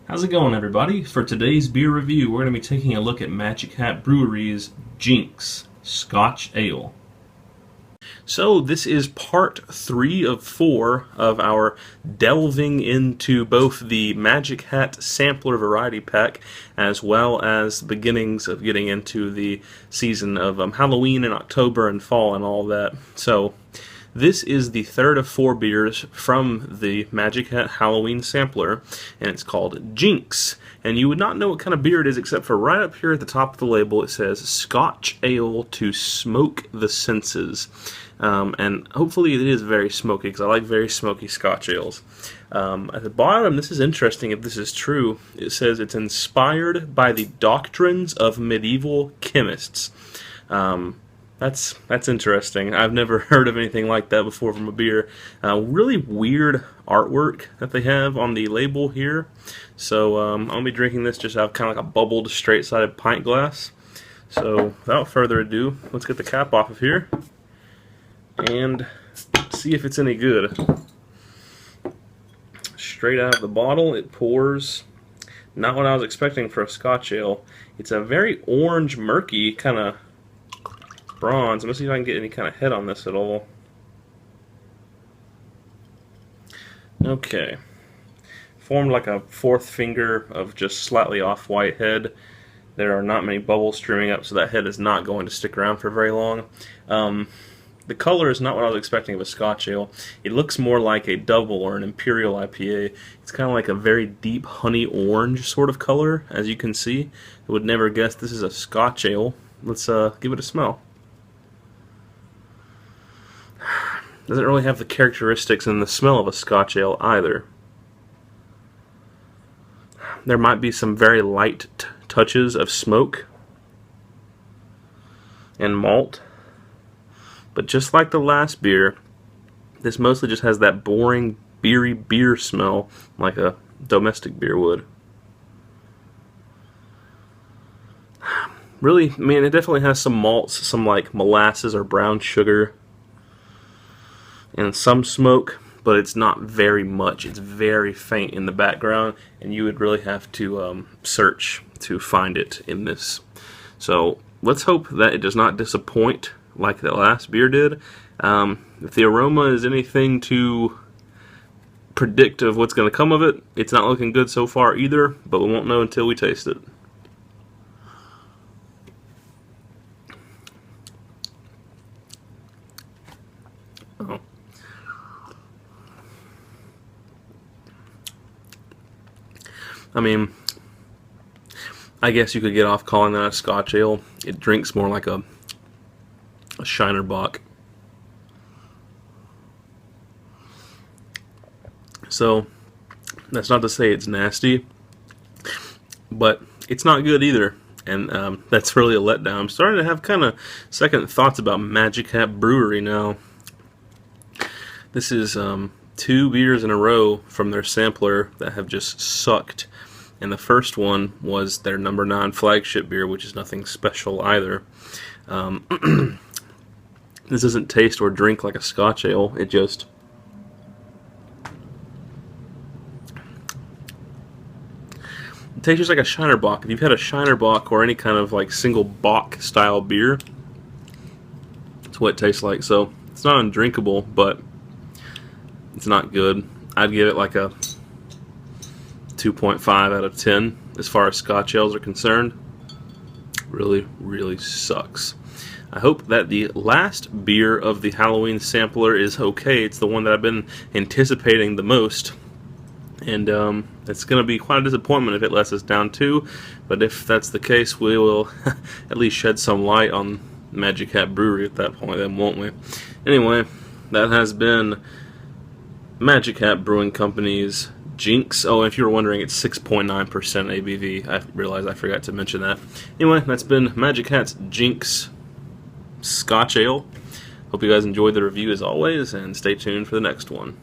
How's it going, everybody? For today's beer review, we're going to be taking a look at Magic Hat Brewery's Jinx Scotch Ale. So this is part 3 of 4 of our delving into both the Magic Hat Sampler Variety Pack as well as the beginnings of getting into the season of Halloween and October and fall and all that. So this is the third of 4 beers from the Magic Hat Halloween Sampler, and it's called Jinx. And you would not know what kind of beer it is except for right up here at the top of the label it says Scotch Ale to Smoke the Senses. And hopefully it is very smoky, because I like very smoky Scotch ales. At the bottom, this is interesting if this is true, it says it's inspired by the doctrines of medieval chemists. That's interesting. I've never heard of anything like that before from a beer. Really weird artwork that they have on the label here. So I'm going to be drinking this just out of kind of like a bubbled straight-sided pint glass. So without further ado, let's get the cap off of here and see if it's any good. Straight out of the bottle, it pours. Not what I was expecting for a Scotch ale. It's a very orange, murky kind of bronze. I'm going to see if I can get any kind of head on this at all. Okay. Formed like a fourth finger of just slightly off-white head. There are not many bubbles streaming up, so that head is not going to stick around for very long. The color is not what I was expecting of a Scotch ale. It looks more like a double or an imperial IPA. It's kind of like a very deep honey orange sort of color, as you can see. I would never guess this is a Scotch ale. Let's give it a smell. Doesn't really have the characteristics and the smell of a Scotch ale either. There might be some very light touches of smoke and malt. But just like the last beer, this mostly just has that boring, beery beer smell like a domestic beer would. Really, I mean, it definitely has some malts, some like molasses or brown sugar, and some smoke, but it's not very much. It's very faint in the background, and you would really have to search to find it in this. So let's hope that it does not disappoint like that last beer did. If the aroma is anything to predict of what's going to come of it, it's not looking good so far either, but we won't know until we taste it. Oh. I mean, I guess you could get off calling that a Scotch ale. It drinks more like a Shiner Bock. So that's not to say it's nasty, but it's not good either, and that's really a letdown. I'm starting to have kind of second thoughts about Magic Hat Brewery now. This is 2 beers in a row from their sampler that have just sucked, and the first one was their number 9 flagship beer, which is nothing special either. This doesn't taste or drink like a Scotch ale. It just tastes just like a Shiner Bock. If you've had a Shiner Bock or any kind of like single Bock style beer, that's what it tastes like. So it's not undrinkable, but it's not good. I'd give it like a 2.5 out of 10 as far as Scotch ales are concerned. Really, really sucks. I hope that the last beer of the Halloween sampler is okay. It's the one that I've been anticipating the most. And it's going to be quite a disappointment if it lets us down too. But if that's the case, we will at least shed some light on Magic Hat Brewery at that point, then, won't we? Anyway, that has been Magic Hat Brewing Company's Jinx. Oh, if you were wondering, it's 6.9% ABV. I realized I forgot to mention that. Anyway, that's been Magic Hat's Jinx Scotch Ale. Hope you guys enjoyed the review as always, and stay tuned for the next one.